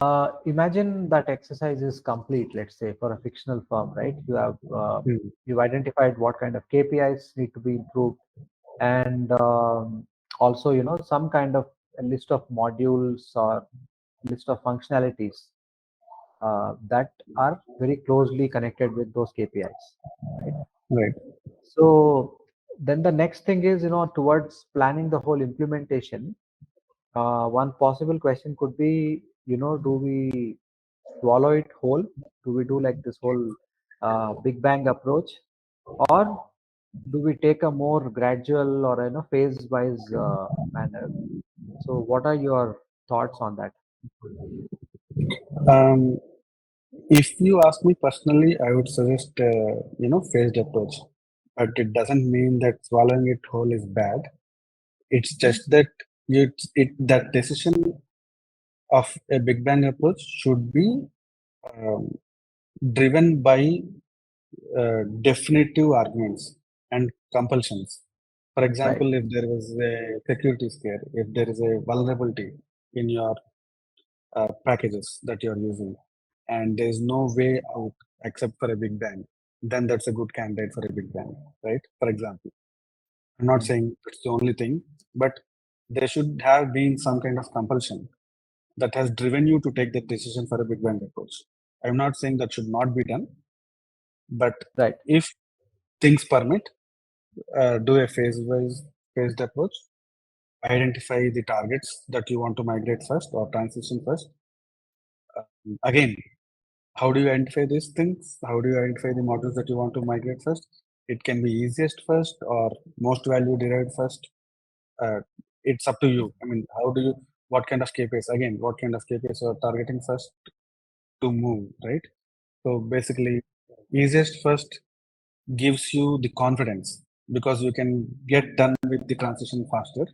Imagine that exercise is complete, let's say, for a fictional firm, right? Hmm. You've identified what kind of KPIs need to be improved, and also, some kind of a list of modules or list of functionalities that are very closely connected with those KPIs, right? Right. So then the next thing is, towards planning the whole implementation, one possible question could be, do we swallow it whole? Do we do like this whole Big Bang approach, or do we take a more gradual or phase-wise manner? So, what are your thoughts on that? Um, if you ask me personally, I would suggest phased approach, but it doesn't mean that swallowing it whole is bad. It's just that that decision of a Big Bang approach should be um, driven by definitive arguments and compulsions. For Right. example, if there was a security scare, if there is a vulnerability in your packages that you're using, and there's no way out except for a big bang, then that's a good candidate for a big bang, right? For example, I'm not Mm. saying it's the only thing, but there should have been some kind of compulsion that has driven you to take that decision for a big bang approach. I'm not saying that should not be done, but Right. if things permit, do a phased approach. Identify the targets that you want to migrate first or transition first. Again, how do you identify these things? How do you identify the models that you want to migrate first? It can be easiest first or most value derived first. Uh, it's up to you. I mean, how do you, what kind of KPIs, again, what kind of KPIs you are targeting first to move, right? So basically, easiest first gives you the confidence because you can get done with the transition faster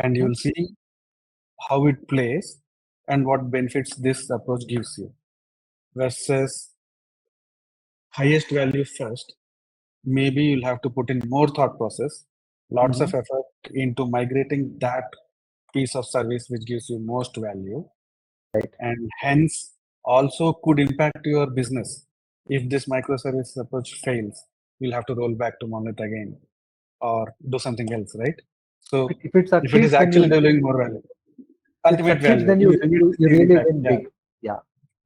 and you Mhm. will see how it plays and what benefits this approach gives you versus highest value first. Maybe you'll have to put in more thought process, lots of Mhm. effort into migrating that piece of service which gives you most value, Right. and hence also could impact your business. If this microservice approach fails, you'll have to roll back to monolith again or do something else, right? So If it if it is succeeds, then actually you delivering more value, if it ultimate succeeds, value, then you need to you see the really impact. win Yeah, big. Yeah.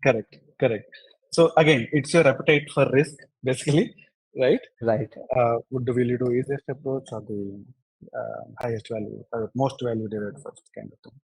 correct, correct. So again, it's your appetite for risk, basically, right? Right. Will you do easiest approach or the highest value, most value derived first kind of thing?